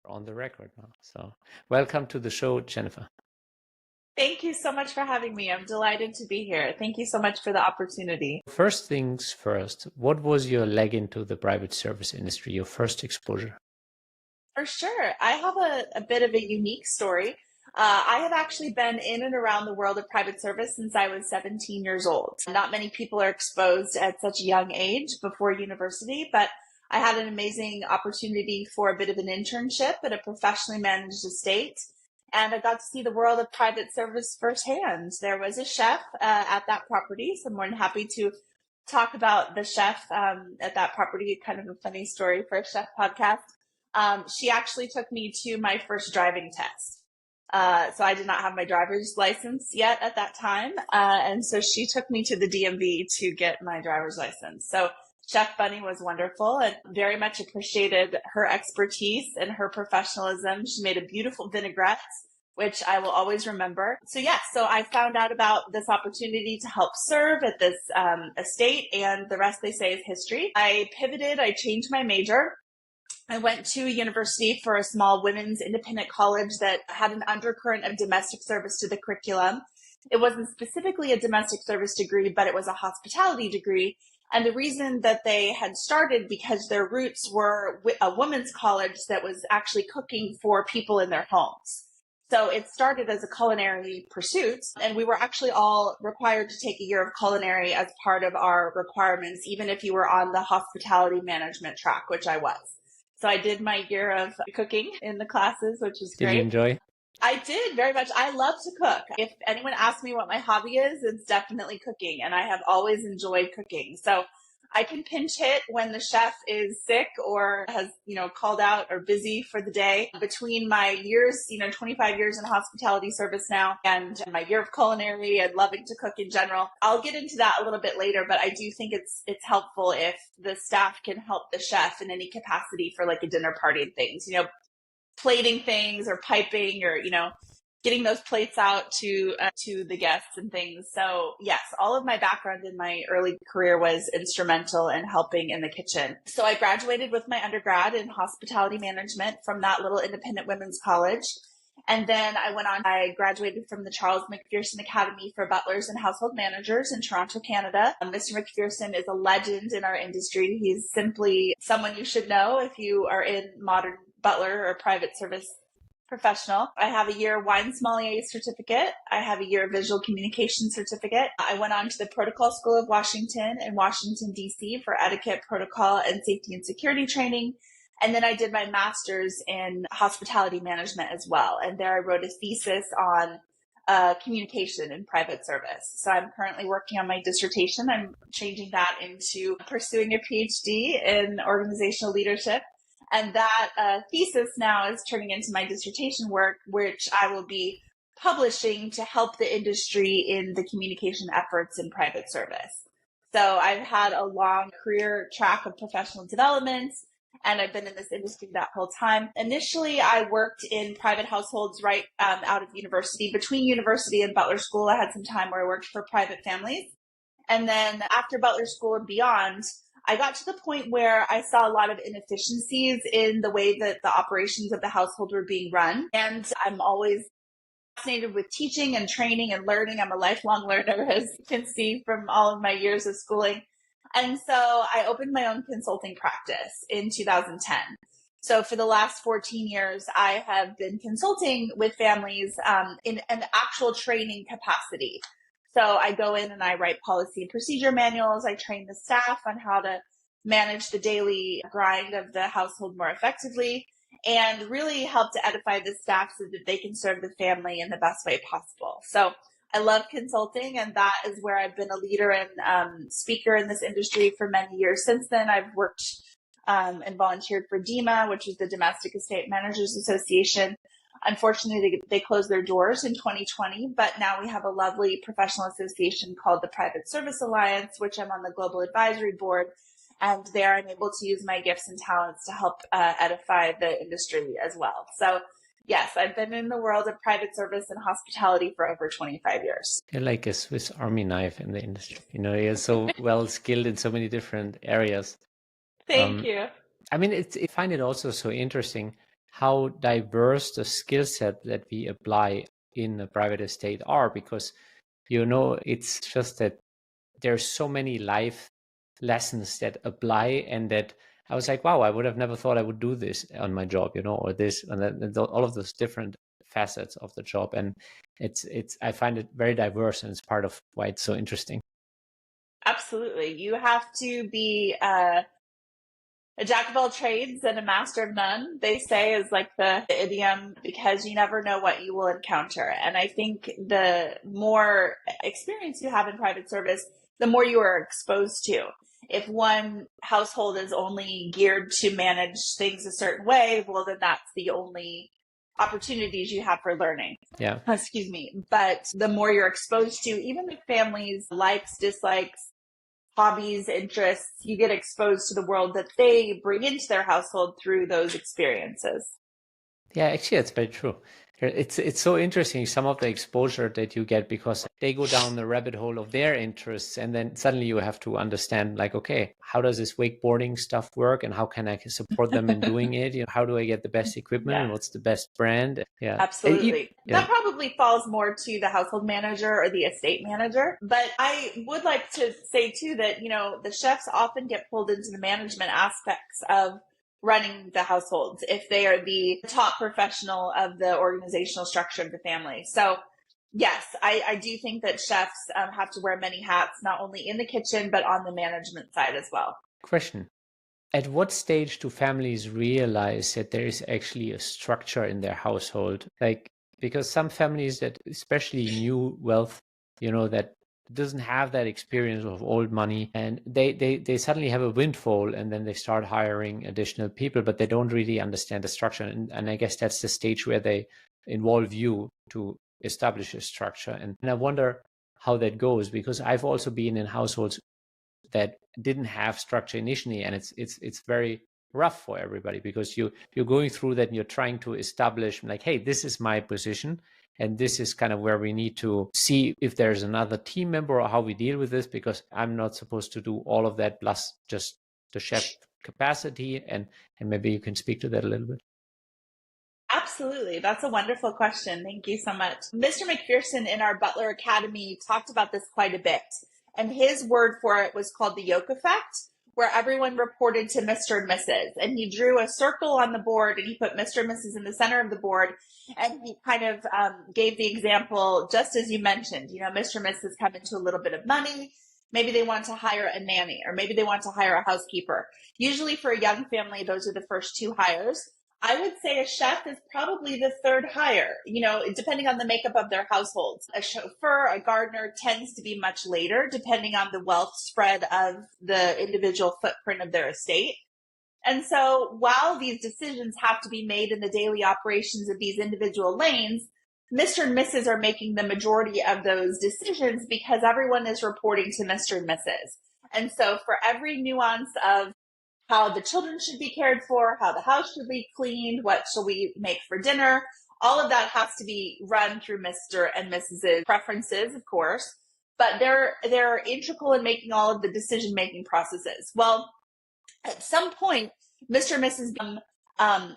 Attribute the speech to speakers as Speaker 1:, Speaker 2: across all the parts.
Speaker 1: On the record now. So welcome to the show, Jennifer.
Speaker 2: Thank you so much for having me. I'm delighted to be here. Thank you so much for the opportunity.
Speaker 1: First things first, what was your leg into the private service industry, your first exposure?
Speaker 2: For sure. I have a bit of a unique story. I have actually been in and around the world of private service since I was 17 years old. Not many people are exposed at such a young age before university, but I had an amazing opportunity for a bit of an internship at a professionally managed estate. And I got to see the world of private service firsthand. There was a chef at that property, so I'm more than happy to talk about the chef at that property. Kind of a funny story for a chef podcast. She actually took me to my first driving test. So I did not have my driver's license yet at that time. And so she took me to the DMV to get my driver's license. So Chef Bunny was wonderful and very much appreciated her expertise and her professionalism. She made a beautiful vinaigrette, which I will always remember. So yes, so I found out about this opportunity to help serve at this estate, and the rest, they say, is history. I pivoted, I changed my major. I went to a university for a small women's independent college that had an undercurrent of domestic service to the curriculum. It wasn't specifically a domestic service degree, but it was a hospitality degree. And the reason that they had started because their roots were a women's college that was actually cooking for people in their homes. So it started as a culinary pursuit, and we were actually all required to take a year of culinary as part of our requirements, even if you were on the hospitality management track, which I was. So I did my year of cooking in the classes, which was great.
Speaker 1: Did you enjoy?
Speaker 2: I did very much. I love to cook. If anyone asks me what my hobby is, it's definitely cooking. And I have always enjoyed cooking. So I can pinch hit when the chef is sick or has, called out or busy for the day. Between my years, 25 years in hospitality service now and my year of culinary and loving to cook in general, I'll get into that a little bit later, but I do think it's helpful if the staff can help the chef in any capacity for like a dinner party and things, plating things or piping or, getting those plates out to the guests and things. So yes, all of my background in my early career was instrumental in helping in the kitchen. So I graduated with my undergrad in hospitality management from that little independent women's college. And then I graduated from the Charles McPherson Academy for Butlers and Household Managers in Toronto, Canada. Mr. McPherson is a legend in our industry. He's simply someone you should know if you are in modern butler or private service professional. I have a year wine sommelier certificate. I have a year visual communication certificate. I went on to the Protocol School of Washington in Washington, D.C. for etiquette, protocol, and safety and security training. And then I did my master's in hospitality management as well. And there I wrote a thesis on communication in private service. So I'm currently working on my dissertation. I'm changing that into pursuing a PhD in organizational leadership. And that thesis now is turning into my dissertation work, which I will be publishing to help the industry in the communication efforts in private service. So I've had a long career track of professional development, and I've been in this industry that whole time. Initially, I worked in private households right out of university. Between university and Butler School, I had some time where I worked for private families. And then after Butler School and beyond, I got to the point where I saw a lot of inefficiencies in the way that the operations of the household were being run. And I'm always fascinated with teaching and training and learning. I'm a lifelong learner, as you can see from all of my years of schooling. And so I opened my own consulting practice in 2010. So for the last 14 years, I have been consulting with families in an actual training capacity. So I go in and I write policy and procedure manuals. I train the staff on how to manage the daily grind of the household more effectively and really help to edify the staff so that they can serve the family in the best way possible. So I love consulting, and that is where I've been a leader and speaker in this industry for many years. Since then, I've worked and volunteered for DEMA, which is the Domestic Estate Managers Association. Unfortunately, they closed their doors in 2020, but now we have a lovely professional association called the Private Service Alliance, which I'm on the global advisory board. And there I'm able to use my gifts and talents to help edify the industry as well. So yes, I've been in the world of private service and hospitality for over 25 years.
Speaker 1: You're like a Swiss Army knife in the industry. You're so well skilled in so many different areas.
Speaker 2: Thank you.
Speaker 1: I mean, I find it also so interesting how diverse the skill set that we apply in a private estate are, because it's just that there's so many life lessons that apply, and that I was like, wow, I would have never thought I would do this on my job, or this and that, and all of those different facets of the job. And it's I find it very diverse, and it's part of why it's so interesting.
Speaker 2: Absolutely. You have to be a jack of all trades and a master of none, they say, is like the idiom, because you never know what you will encounter. And I think the more experience you have in private service, the more you are exposed to. If one household is only geared to manage things a certain way, well, then that's the only opportunities you have for learning.
Speaker 1: Yeah.
Speaker 2: Excuse me. But the more you're exposed to, even the family's likes, dislikes, hobbies, interests, you get exposed to the world that they bring into their household through those experiences.
Speaker 1: Yeah, actually, that's very true. It's so interesting, some of the exposure that you get, because they go down the rabbit hole of their interests, and then suddenly you have to understand, like, okay, how does this wakeboarding stuff work, and how can I support them in doing it? How do I get the best equipment, and what's the best brand? Yeah,
Speaker 2: absolutely. That probably falls more to the household manager or the estate manager. But I would like to say too that, the chefs often get pulled into the management aspects of running the households if they are the top professional of the organizational structure of the family. So yes, I do think that chefs have to wear many hats, not only in the kitchen, but on the management side as well.
Speaker 1: Question. At what stage do families realize that there is actually a structure in their household? Like, because some families that, especially new wealth, that doesn't have that experience of old money, and they suddenly have a windfall, and then they start hiring additional people, but they don't really understand the structure. And I guess that's the stage where they involve you to establish a structure. And I wonder how that goes, because I've also been in households that didn't have structure initially, and it's very rough for everybody, because you're going through that, and you're trying to establish, like, hey, this is my position, and this is kind of where we need to see if there's another team member, or how we deal with this, because I'm not supposed to do all of that plus just the chef capacity. And maybe you can speak to that a little bit.
Speaker 2: Absolutely. That's a wonderful question. Thank you so much. Mr. McPherson in our Butler Academy talked about this quite a bit. And his word for it was called the yolk effect, where everyone reported to Mr. and Mrs. And he drew a circle on the board, and he put Mr. and Mrs. in the center of the board. And he kind of gave the example, just as you mentioned, Mr. and Mrs. come into a little bit of money. Maybe they want to hire a nanny, or maybe they want to hire a housekeeper. Usually for a young family, those are the first two hires. I would say a chef is probably the third hire, depending on the makeup of their households. A chauffeur, a gardener tends to be much later, depending on the wealth spread of the individual footprint of their estate. And so while these decisions have to be made in the daily operations of these individual lanes, Mr. and Mrs. are making the majority of those decisions, because everyone is reporting to Mr. and Mrs. And so for every nuance of how the children should be cared for, how the house should be cleaned, what shall we make for dinner, all of that has to be run through Mr. and Mrs.'s preferences, of course, but they're integral in making all of the decision-making processes. Well, at some point, Mr. and Mrs. become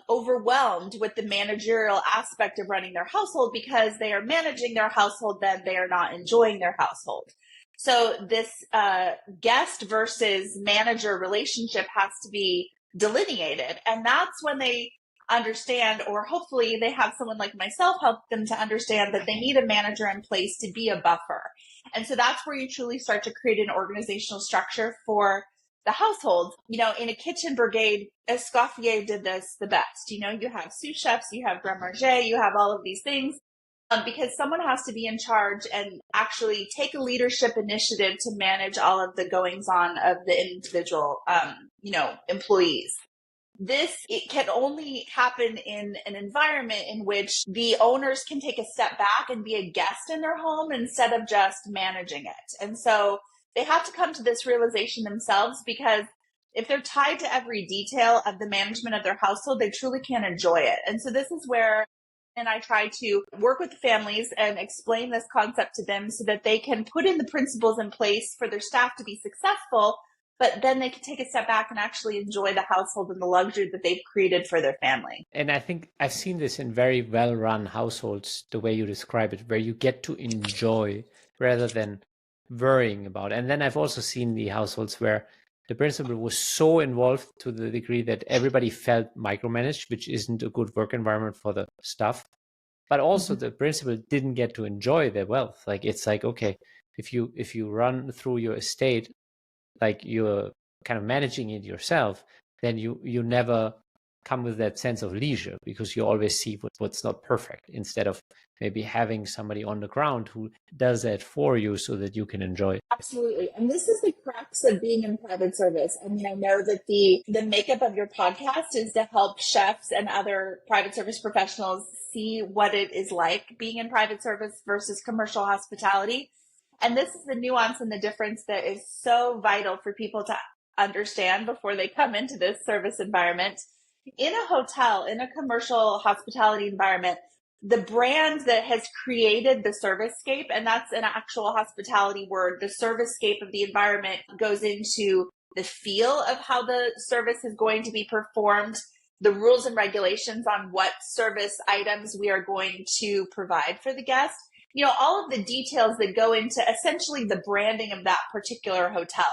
Speaker 2: overwhelmed with the managerial aspect of running their household, because they are managing their household, then they are not enjoying their household. So this guest versus manager relationship has to be delineated. And that's when they understand, or hopefully they have someone like myself help them to understand, that they need a manager in place to be a buffer. And so that's where you truly start to create an organizational structure for the household. In a kitchen brigade, Escoffier did this the best. You have sous chefs, you have grand marché, you have all of these things. Because someone has to be in charge and actually take a leadership initiative to manage all of the goings on of the individual, employees. It can only happen in an environment in which the owners can take a step back and be a guest in their home instead of just managing it. And so they have to come to this realization themselves, because if they're tied to every detail of the management of their household, they truly can't enjoy it. And so this is where I try to work with the families and explain this concept to them, so that they can put in the principles in place for their staff to be successful, but then they can take a step back and actually enjoy the household and the luxury that they've created for their family.
Speaker 1: And I think I've seen this in very well-run households, the way you describe it, where you get to enjoy rather than worrying about. And then I've also seen the households where the principal was so involved to the degree that everybody felt micromanaged, which isn't a good work environment for the staff. But also the principal didn't get to enjoy their wealth. Like it's like, okay, if you run through your estate like you're kind of managing it yourself, then you never come with that sense of leisure because you always see what's not perfect instead of maybe having somebody on the ground who does that for you so that you can enjoy it.
Speaker 2: Absolutely. And this is the crux of being in private service. I mean, I know that the makeup of your podcast is to help chefs and other private service professionals see what it is like being in private service versus commercial hospitality. And this is the nuance and the difference that is so vital for people to understand before they come into this service environment. In a hotel, in a commercial hospitality environment, the brand that has created the service-scape, and that's an actual hospitality word, the service-scape of the environment goes into the feel of how the service is going to be performed, the rules and regulations on what service items we are going to provide for the guest. You know, all of the details that go into essentially the branding of that particular hotel.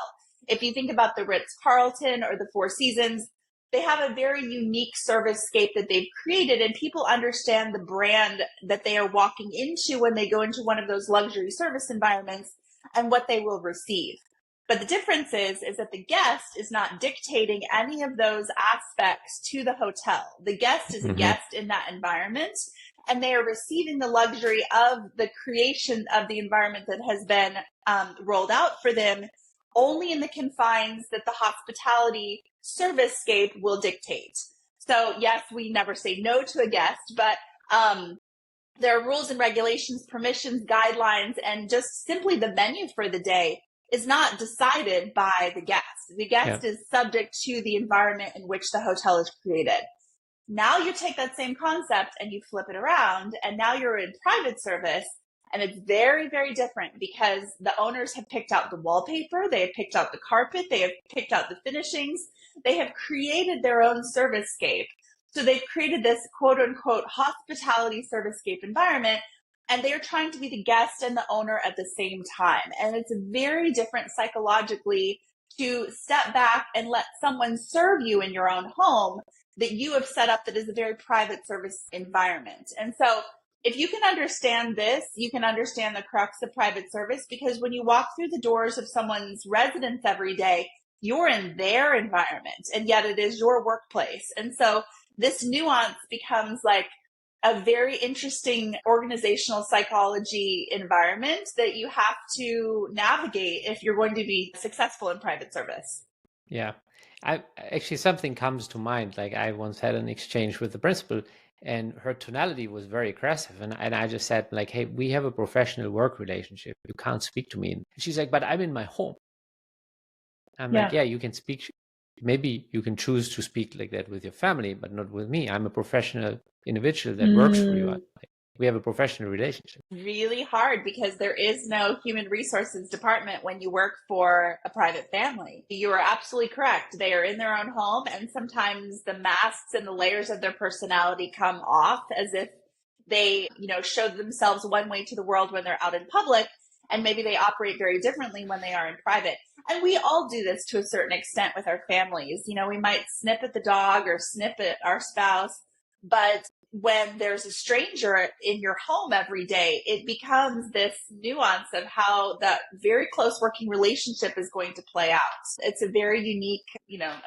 Speaker 2: If you think about the Ritz-Carlton or the Four Seasons, they have a very unique service scape that they've created, and people understand the brand that they are walking into when they go into one of those luxury service environments and what they will receive. But the difference is that the guest is not dictating any of those aspects to the hotel. The guest is a guest in that environment, and they are receiving the luxury of the creation of the environment that has been rolled out for them only in the confines that the hospitality service scape will dictate. So yes, we never say no to a guest, but there are rules and regulations, permissions, guidelines, and just simply the menu for the day is not decided by the guest. The guest is subject to the environment in which the hotel is created. Now you take that same concept and you flip it around, and now you're in private service. And it's very, very different because the owners have picked out the wallpaper, they have picked out the carpet, they have picked out the finishings, they have created their own service-scape. So they've created this quote unquote hospitality service-scape environment, and they're trying to be the guest and the owner at the same time. And it's very different psychologically to step back and let someone serve you in your own home that you have set up that is a very private service environment. And so if you can understand this, you can understand the crux of private service, because when you walk through the doors of someone's residence every day, you're in their environment, and yet it is your workplace. And so this nuance becomes like a very interesting organizational psychology environment that you have to navigate if you're going to be successful in private service.
Speaker 1: Yeah. Actually, something comes to mind. Like I once had an exchange with the principal, and her tonality was very aggressive. And I just said, like, hey, we have a professional work relationship. You can't speak to me. And she's like, but I'm in my home. I'm like, yeah, you can speak. Maybe you can choose to speak like that with your family, but not with me. I'm a professional individual that works for you. We have a professional relationship.
Speaker 2: Really hard because there is no human resources department when you work for a private family. You are absolutely correct. They are in their own home, and sometimes the masks and the layers of their personality come off as if they, show themselves one way to the world when they're out in public, and maybe they operate very differently when they are in private. And we all do this to a certain extent with our families. We might snip at the dog or snip at our spouse, but when there's a stranger in your home every day, it becomes this nuance of how that very close working relationship is going to play out. It's a very unique,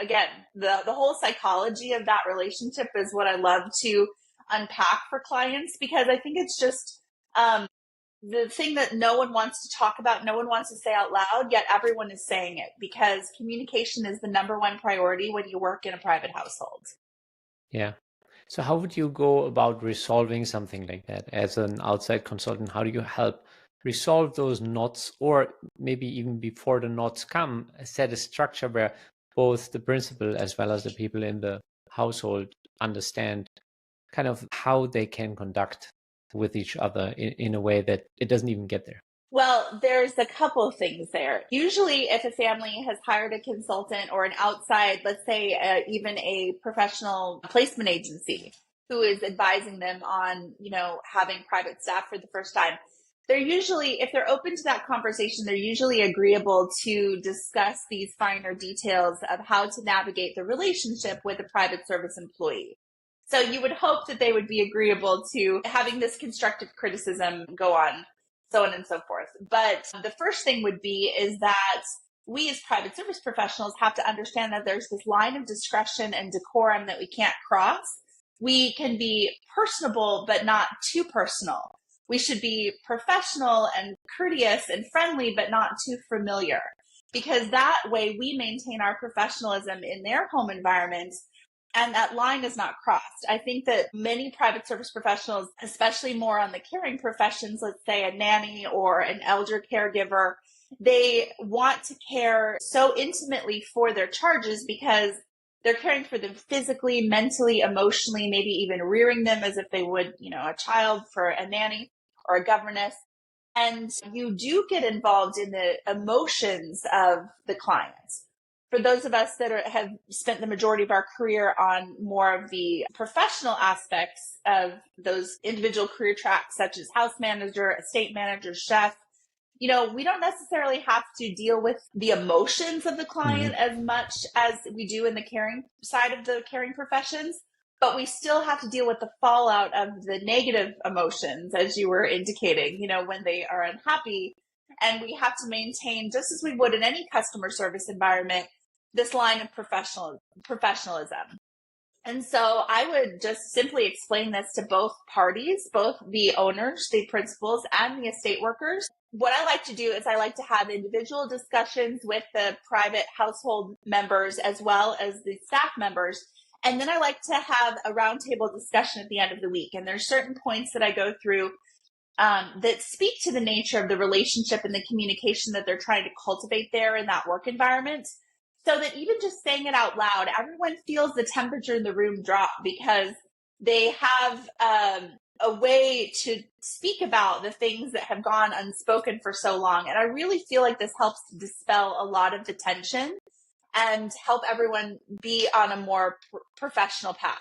Speaker 2: again, the whole psychology of that relationship is what I love to unpack for clients, because I think it's just the thing that no one wants to talk about, no one wants to say out loud, yet everyone is saying it, because communication is the number one priority when you work in a private household.
Speaker 1: Yeah. So how would you go about resolving something like that as an outside consultant? How do you help resolve those knots, or maybe even before the knots come, set a structure where both the principal as well as the people in the household understand kind of how they can conduct with each other in a way that it doesn't even get there?
Speaker 2: Well, there's a couple of things there. Usually, if a family has hired a consultant or an outside, let's say even a professional placement agency who is advising them on, having private staff for the first time, they're usually, if they're open to that conversation, they're usually agreeable to discuss these finer details of how to navigate the relationship with a private service employee. So you would hope that they would be agreeable to having this constructive criticism go on, so on and so forth. But the first thing would be is that we as private service professionals have to understand that there's this line of discretion and decorum that we can't cross. We can be personable, but not too personal. We should be professional and courteous and friendly, but not too familiar, because that way we maintain our professionalism in their home environment and that line is not crossed. I think that many private service professionals, especially more on the caring professions, let's say a nanny or an elder caregiver, they want to care so intimately for their charges because they're caring for them physically, mentally, emotionally, maybe even rearing them as if they would, a child for a nanny or a governess. And you do get involved in the emotions of the clients. For those of us that have spent the majority of our career on more of the professional aspects of those individual career tracks, such as house manager, estate manager, chef, we don't necessarily have to deal with the emotions of the client as much as we do in the caring side of the caring professions, but we still have to deal with the fallout of the negative emotions, as you were indicating, when they are unhappy. And we have to maintain, just as we would in any customer service environment, this line of professionalism. And so I would just simply explain this to both parties, both the owners, the principals, and the estate workers. What I like to do is I like to have individual discussions with the private household members as well as the staff members. And then I like to have a roundtable discussion at the end of the week. And there's certain points that I go through that speak to the nature of the relationship and the communication that they're trying to cultivate there in that work environment. So that even just saying it out loud, everyone feels the temperature in the room drop because they have a way to speak about the things that have gone unspoken for so long. And I really feel like this helps to dispel a lot of the tension and help everyone be on a more professional path.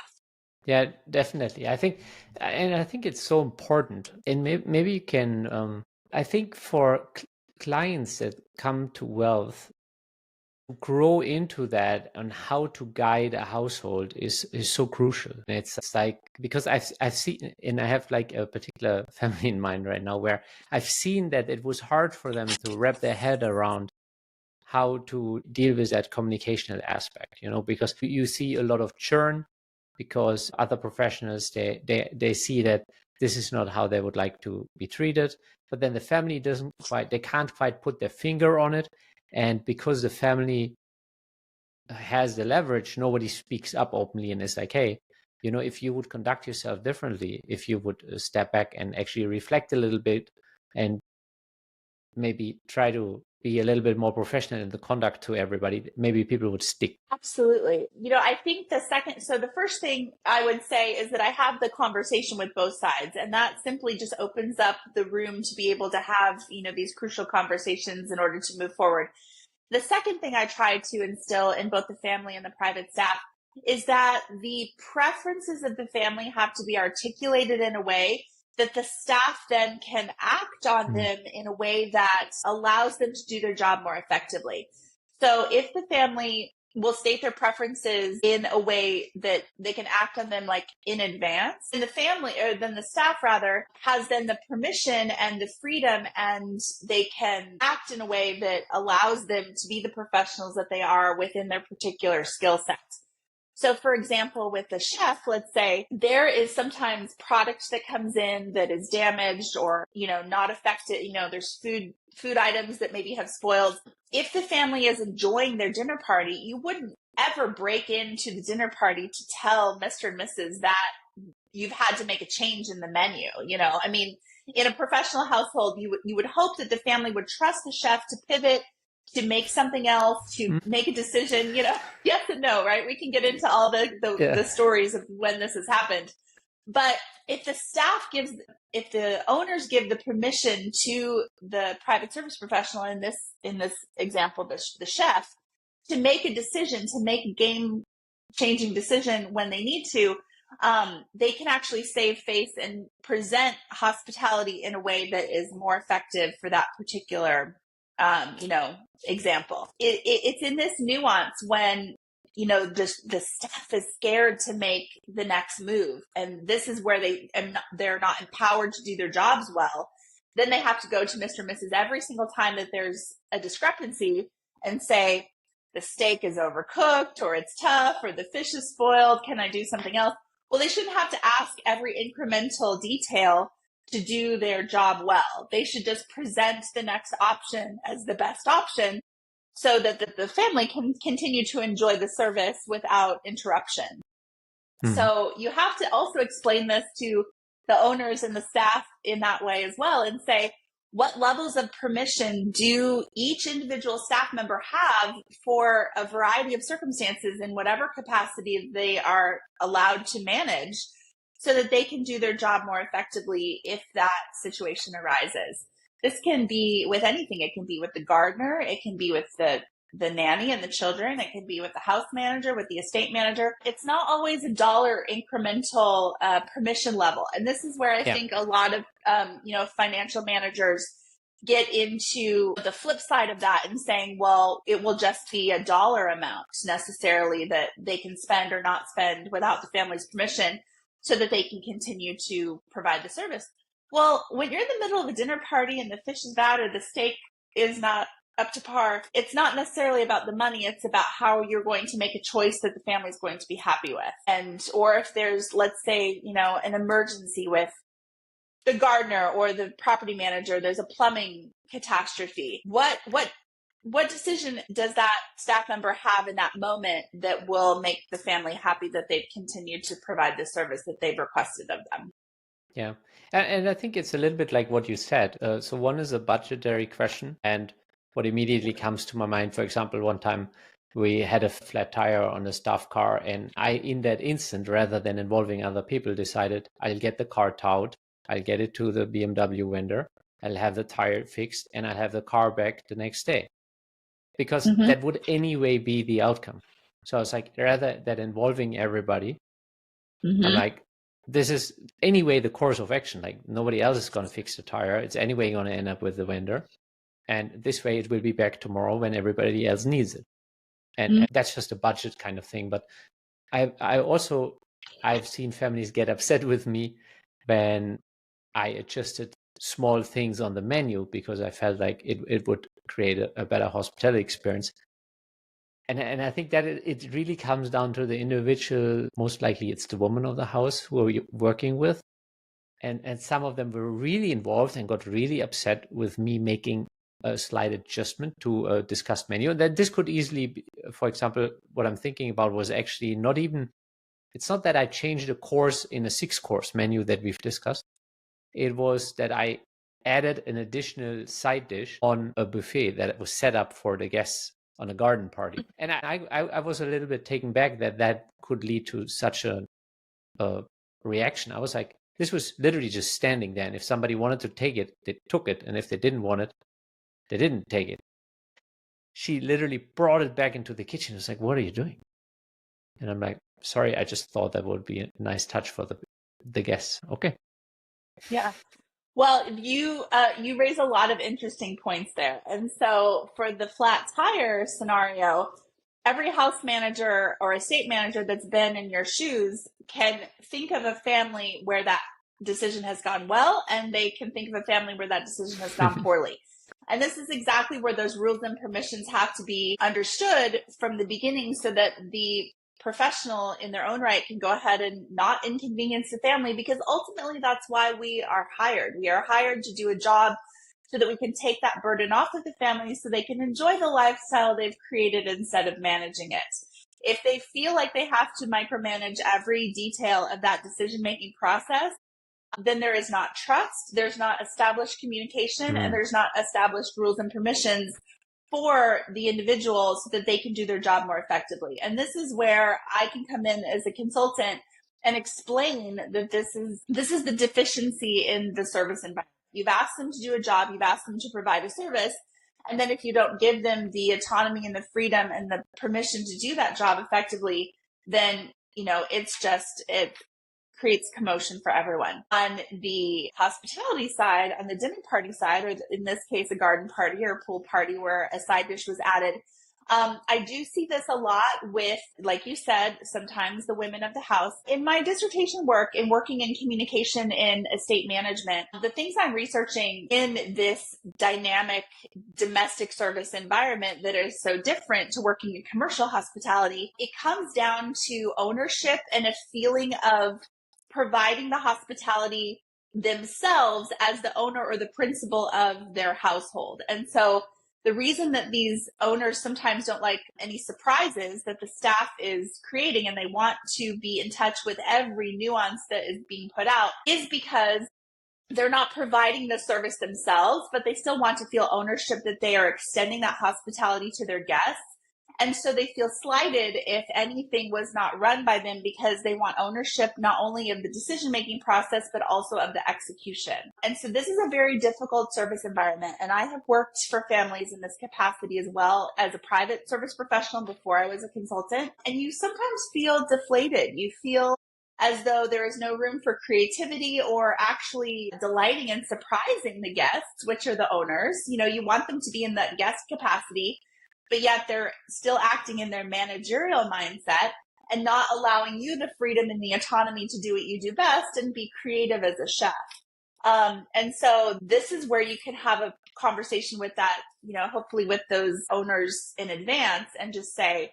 Speaker 1: Yeah, definitely. I think it's so important. And maybe you can, I think for clients that come to Wealth, grow into that and how to guide a household is so crucial. It's like, because I've seen, and I have like a particular family in mind right now where I've seen that it was hard for them to wrap their head around how to deal with that communicational aspect, because you see a lot of churn because other professionals, they see that this is not how they would like to be treated, but then the family they can't quite put their finger on it. And because the family has the leverage, nobody speaks up openly and is like, hey, if you would conduct yourself differently, if you would step back and actually reflect a little bit and maybe try to be a little bit more professional in the conduct to everybody, maybe people would stick.
Speaker 2: Absolutely. I think the first thing I would say is that I have the conversation with both sides, and that simply just opens up the room to be able to have, these crucial conversations in order to move forward. The second thing I try to instill in both the family and the private staff is that the preferences of the family have to be articulated in a way that the staff then can act on them in a way that allows them to do their job more effectively. So if the family will state their preferences in a way that they can act on them like in advance, and then the staff rather has then the permission and the freedom, and they can act in a way that allows them to be the professionals that they are within their particular skill set. So for example, with the chef, let's say there is sometimes product that comes in that is damaged or, not affected. There's food items that maybe have spoiled. If the family is enjoying their dinner party, you wouldn't ever break into the dinner party to tell Mr. and Mrs. that you've had to make a change in the menu. In a professional household, you would hope that the family would trust the chef to pivot, to make something else, to make a decision, yes and no, right? We can get into all the stories of when this has happened. But if if the owners give the permission to the private service professional, in this example, the chef, to make a decision, to make a game changing decision when they need to, they can actually save face and present hospitality in a way that is more effective for that particular, example. It's in this nuance when, the staff is scared to make the next move, and this is where they're not empowered to do their jobs well. Then they have to go to Mr. and Mrs. every single time that there's a discrepancy and say, the steak is overcooked, or it's tough, or the fish is spoiled. Can I do something else? Well, they shouldn't have to ask every incremental detail to do their job well. They should just present the next option as the best option so that the family can continue to enjoy the service without interruption. Mm-hmm. So you have to also explain this to the owners and the staff in that way as well, and say, what levels of permission do each individual staff member have for a variety of circumstances in whatever capacity they are allowed to manage, so that they can do their job more effectively if that situation arises. This can be with anything. It can be with the gardener. It can be with the nanny and the children. It can be with the house manager, with the estate manager. It's not always a dollar incremental permission level. And this is where I think a lot of, financial managers get into the flip side of that and saying, well, it will just be a dollar amount necessarily that they can spend or not spend without the family's permission, so that they can continue to provide the service. Well, when you're in the middle of a dinner party and the fish is bad or the steak is not up to par, it's not necessarily about the money. It's about how you're going to make a choice that the family is going to be happy with. Or if there's, let's say, an emergency with the gardener or the property manager, there's a plumbing catastrophe. What decision does that staff member have in that moment that will make the family happy that they've continued to provide the service that they've requested of them?
Speaker 1: Yeah. And I think it's a little bit like what you said. So one is a budgetary question. And what immediately comes to my mind, for example, one time we had a flat tire on a staff car. And I, in that instant, rather than involving other people, decided I'll get the car towed. I'll get it to the BMW vendor. I'll have the tire fixed and I'll have the car back the next day. Because that would anyway be the outcome. So I was like, rather than involving everybody, I'm like, this is anyway the course of action. Like, nobody else is going to fix the tire. It's anyway going to end up with the vendor. And this way it will be back tomorrow when everybody else needs it. And that's just a budget kind of thing. But I've seen families get upset with me when I adjusted small things on the menu because I felt like it would create a better hospitality experience. And I think that it really comes down to the individual. Most likely it's the woman of the house who you're working with. And some of them were really involved and got really upset with me making a slight adjustment to a discussed menu. And that this could easily be, for example, what I'm thinking about was actually it's not that I changed a course in a 6-course menu that we've discussed. It was that I added an additional side dish on a buffet that was set up for the guests on a garden party. And I was a little bit taken back that could lead to such a reaction. I was like, this was literally just standing there. And if somebody wanted to take it, they took it. And if they didn't want it, they didn't take it. She literally brought it back into the kitchen. It's like, what are you doing? And I'm like, sorry, I just thought that would be a nice touch for the guests. Okay.
Speaker 2: Yeah. Well, you raise a lot of interesting points there. And so for the flat tire scenario, every house manager or estate manager that's been in your shoes can think of a family where that decision has gone well, and they can think of a family where that decision has gone poorly. And this is exactly where those rules and permissions have to be understood from the beginning, so that the professional in their own right can go ahead and not inconvenience the family, because ultimately that's why we are hired. We are hired to do a job so that we can take that burden off of the family so they can enjoy the lifestyle they've created instead of managing it. If they feel like they have to micromanage every detail of that decision-making process, then there is not trust, there's not established communication, and there's not established rules and permissions for the individuals so that they can do their job more effectively. And this is where I can come in as a consultant and explain that this is the deficiency in the service environment. You've asked them to do a job, you've asked them to provide a service, and then if you don't give them the autonomy and the freedom and the permission to do that job effectively, then, it creates commotion for everyone. On the hospitality side, on the dinner party side, or in this case, a garden party or a pool party where a side dish was added, I do see this a lot with, like you said, sometimes the women of the house. In my dissertation work and working in communication in estate management, the things I'm researching in this dynamic domestic service environment that is so different to working in commercial hospitality, it comes down to ownership and a feeling of providing the hospitality themselves as the owner or the principal of their household. And so the reason that these owners sometimes don't like any surprises that the staff is creating and they want to be in touch with every nuance that is being put out is because they're not providing the service themselves, but they still want to feel ownership that they are extending that hospitality to their guests. And so they feel slighted if anything was not run by them because they want ownership not only of the decision-making process, but also of the execution. And so this is a very difficult service environment. And I have worked for families in this capacity as well as a private service professional before I was a consultant. And you sometimes feel deflated. You feel as though there is no room for creativity or actually delighting and surprising the guests, which are the owners. You want them to be in that guest capacity, but yet they're still acting in their managerial mindset and not allowing you the freedom and the autonomy to do what you do best and be creative as a chef. And so this is where you can have a conversation with that, hopefully with those owners in advance and just say,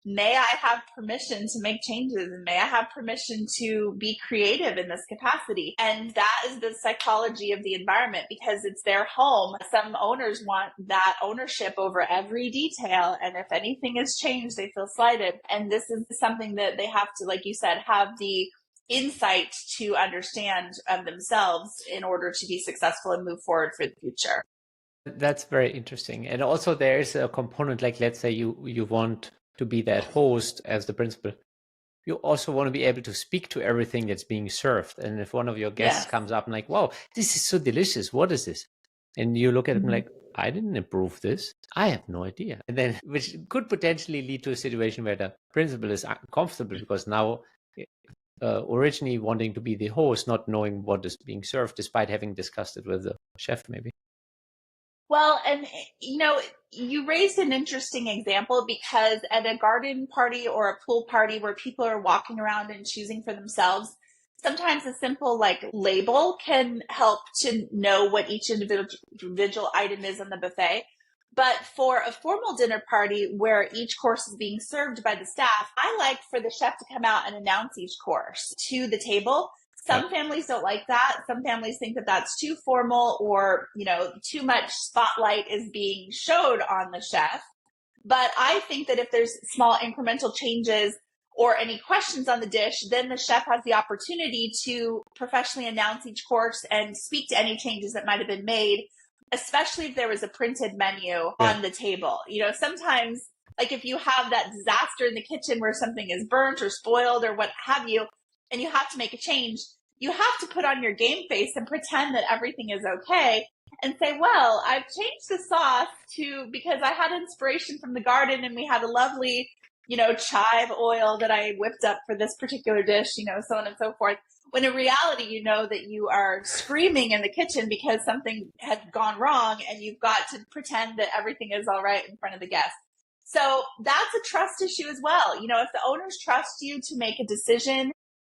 Speaker 2: may I have permission to make changes and may I have permission to be creative in this capacity? And that is the psychology of the environment because it's their home. Some owners want that ownership over every detail. And if anything is changed, they feel slighted. And this is something that they have to, like you said, have the insight to understand themselves in order to be successful and move forward for the future.
Speaker 1: That's very interesting. And also there is a component, like let's say you want to be that host as the principal. You also want to be able to speak to everything that's being served. And if one of your guests comes up and like, wow, this is so delicious. What is this? And you look at them like, I didn't approve this. I have no idea. And then, which could potentially lead to a situation where the principal is uncomfortable because now originally wanting to be the host, not knowing what is being served, despite having discussed it with the chef maybe.
Speaker 2: Well, and you raised an interesting example because at a garden party or a pool party where people are walking around and choosing for themselves, sometimes a simple label can help to know what each individual item is on the buffet. But for a formal dinner party where each course is being served by the staff, I like for the chef to come out and announce each course to the table. Some families don't like that. Some families think that that's too formal or, too much spotlight is being showed on the chef. But I think that if there's small incremental changes or any questions on the dish, then the chef has the opportunity to professionally announce each course and speak to any changes that might have been made, especially if there was a printed menu on the table. Sometimes if you have that disaster in the kitchen where something is burnt or spoiled or what have you, and you have to make a change, you have to put on your game face and pretend that everything is okay and say, well, I've changed the sauce because I had inspiration from the garden and we had a lovely, chive oil that I whipped up for this particular dish, so on and so forth. When in reality, you know that you are screaming in the kitchen because something had gone wrong and you've got to pretend that everything is all right in front of the guests. So that's a trust issue as well. If the owners trust you to make a decision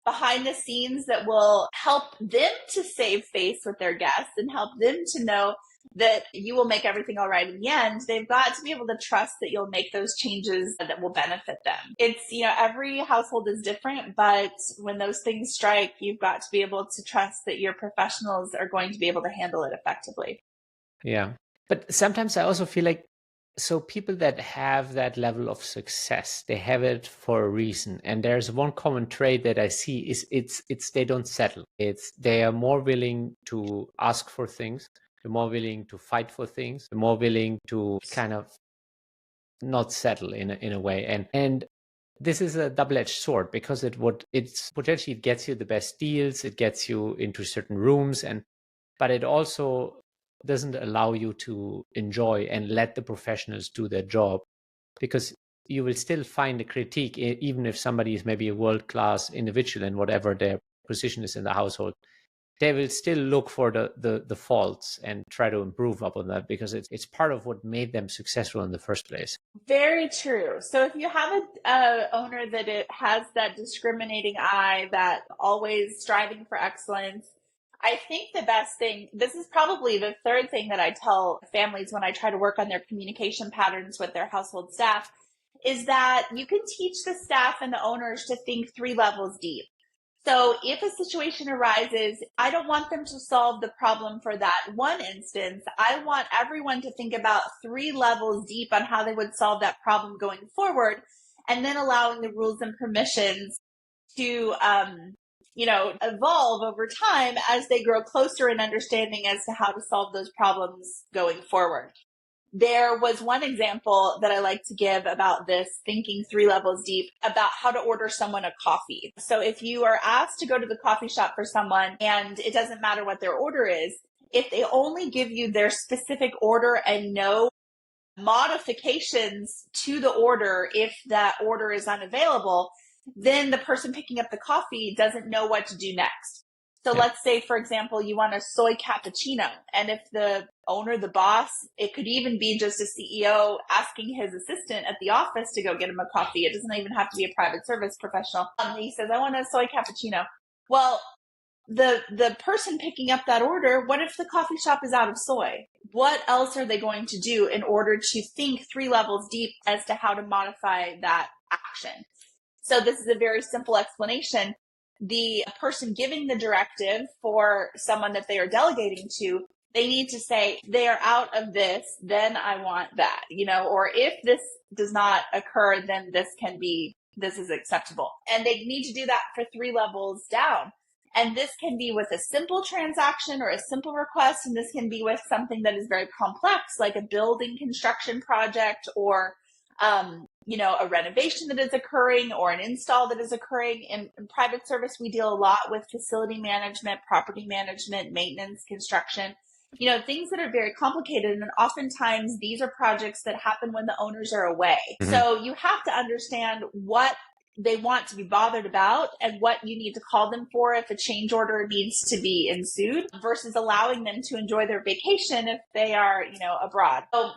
Speaker 2: behind the scenes that will help them to save face with their guests and help them to know that you will make everything all right in the end, they've got to be able to trust that you'll make those changes that will benefit them. It's, every household is different, but when those things strike, you've got to be able to trust that your professionals are going to be able to handle it effectively.
Speaker 1: Yeah. But sometimes I also feel like, so people that have that level of success, they have it for a reason. And there's one common trait that I see is it's they don't settle. They are more willing to ask for things. They're more willing to fight for things. They're more willing to kind of not settle in a way. And this is a double-edged sword, because it's potentially, it gets you the best deals, it gets you into certain rooms, but it also doesn't allow you to enjoy and let the professionals do their job, because you will still find a critique, even if somebody is maybe a world-class individual in whatever their position is in the household. They will still look for the faults and try to improve upon that, because it's part of what made them successful in the first place.
Speaker 2: Very true. So if you have a owner that it has that discriminating eye, that always striving for excellence, I think the best thing, this is probably the third thing that I tell families when I try to work on their communication patterns with their household staff, is that you can teach the staff and the owners to think 3 levels deep. So if a situation arises, I don't want them to solve the problem for that one instance. I want everyone to think about 3 levels deep on how they would solve that problem going forward, and then allowing the rules and permissions to, evolve over time as they grow closer in understanding as to how to solve those problems going forward. There was one example that I like to give about this thinking 3 levels deep, about how to order someone a coffee. So if you are asked to go to the coffee shop for someone and it doesn't matter what their order is, if they only give you their specific order and no modifications to the order if that order is unavailable, then the person picking up the coffee doesn't know what to do next. So let's say, for example, you want a soy cappuccino. And if the owner, the boss, it could even be just a CEO asking his assistant at the office to go get him a coffee. It doesn't even have to be a private service professional. He says, I want a soy cappuccino. Well, the person picking up that order, what if the coffee shop is out of soy? What else are they going to do in order to think 3 levels deep as to how to modify that action? So this is a very simple explanation. The person giving the directive for someone that they are delegating to, they need to say, they are out of this, then I want that, or if this does not occur, then this is acceptable. And they need to do that for 3 levels down. And this can be with a simple transaction or a simple request. And this can be with something that is very complex, like a building construction project, or a renovation that is occurring, or an install that is occurring. In private service, we deal a lot with facility management, property management, maintenance, construction, things that are very complicated. And oftentimes these are projects that happen when the owners are away. Mm-hmm. So you have to understand what they want to be bothered about and what you need to call them for if a change order needs to be ensued, versus allowing them to enjoy their vacation if they are, abroad. So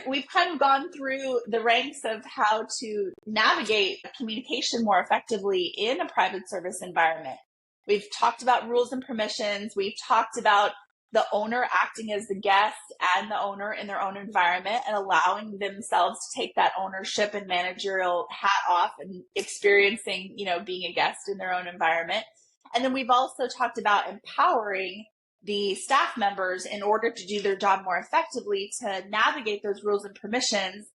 Speaker 2: we've kind of gone through the ranks of how to navigate communication more effectively in a private service environment. We've talked about rules and permissions. We've talked about the owner acting as the guest and the owner in their own environment, and allowing themselves to take that ownership and managerial hat off and experiencing, being a guest in their own environment. And then we've also talked about empowering the staff members in order to do their job more effectively, to navigate those rules and permissions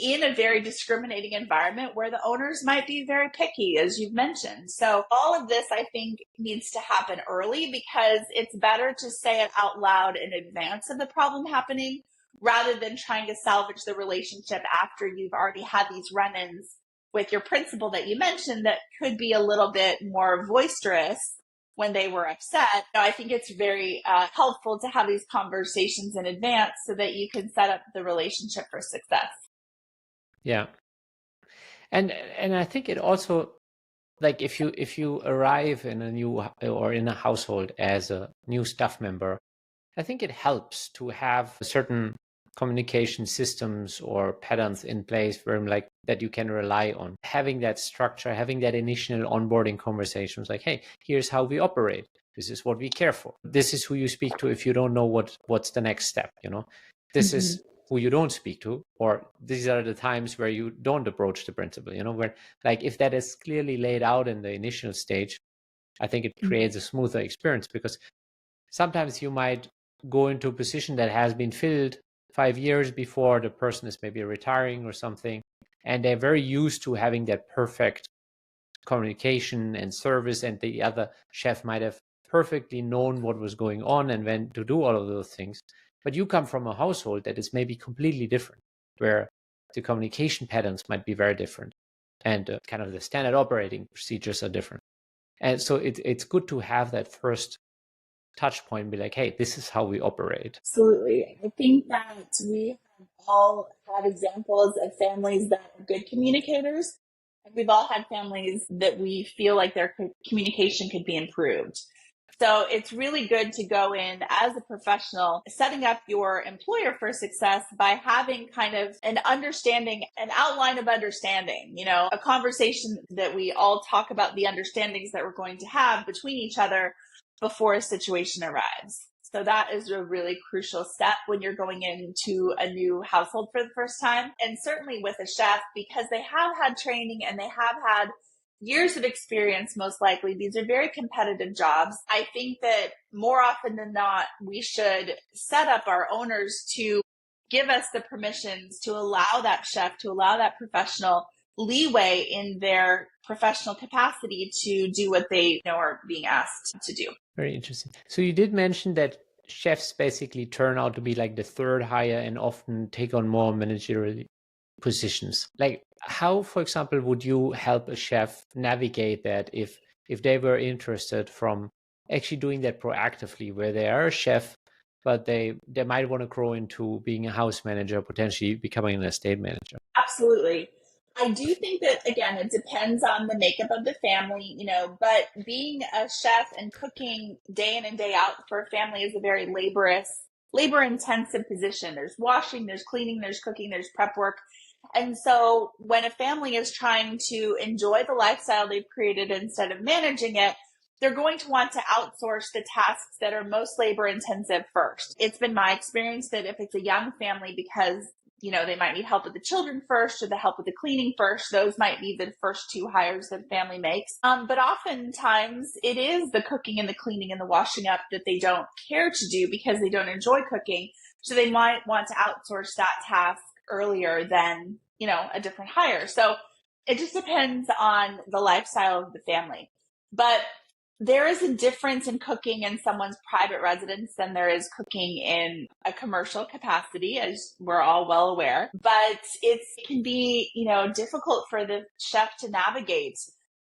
Speaker 2: in a very discriminating environment where the owners might be very picky, as you've mentioned. So all of this, I think, needs to happen early, because it's better to say it out loud in advance of the problem happening, rather than trying to salvage the relationship after you've already had these run-ins with your principal that you mentioned that could be a little bit more boisterous when they were upset. I think it's very helpful to have these conversations in advance so that you can set up the relationship for success.
Speaker 1: Yeah. And I think it also, like, if you arrive in a new or in a household as a new staff member, I think it helps to have certain communication systems or patterns in place where, like, that you can rely on. Having that structure, having that initial onboarding conversations, like, hey, here's how we operate. This is what we care for. This is who you speak to if you don't know what's the next step. This is who you don't speak to, or these are the times where you don't approach the principal. Where, like, if that is clearly laid out in the initial stage, I think it creates a smoother experience, because sometimes you might go into a position that has been filled 5 years before the person is maybe retiring or something, and they're very used to having that perfect communication and service, and the other chef might have perfectly known what was going on and when to do all of those things. But you come from a household that is maybe completely different, where the communication patterns might be very different, and kind of the standard operating procedures are different. And so it's good to have that first touch point and be like, hey, this is how we operate.
Speaker 2: Absolutely. I think that we have all had examples of families that are good communicators. And we've all had families that we feel like their communication could be improved. So it's really good to go in as a professional, setting up your employer for success by having kind of an understanding, an outline of understanding, a conversation that we all talk about the understandings that we're going to have between each other before a situation arrives. So that is a really crucial step when you're going into a new household for the first time. And certainly with a chef, because they have had training and they have had years of experience, most likely. These are very competitive jobs. I think that more often than not, we should set up our owners to give us the permissions to allow that chef, to allow that professional leeway in their professional capacity to do what they are being asked to do.
Speaker 1: Very interesting. So you did mention that chefs basically turn out to be like the third hire and often take on more managerial positions. Like how, for example, would you help a chef navigate that if they were interested from actually doing that proactively, where they are a chef, but they might want to grow into being a house manager, potentially becoming an estate manager?
Speaker 2: Absolutely. I do think that, again, it depends on the makeup of the family, but being a chef and cooking day in and day out for a family is a very labor intensive position. There's washing, there's cleaning, there's cooking, there's prep work. And so when a family is trying to enjoy the lifestyle they've created instead of managing it, they're going to want to outsource the tasks that are most labor intensive first. It's been my experience that if it's a young family, because they might need help with the children first or the help with the cleaning first, those might be the first two hires that a family makes. But oftentimes it is the cooking and the cleaning and the washing up that they don't care to do because they don't enjoy cooking. So they might want to outsource that task earlier than, a different hire. So it just depends on the lifestyle of the family. But there is a difference in cooking in someone's private residence than there is cooking in a commercial capacity, as we're all well aware. But it can be, difficult for the chef to navigate.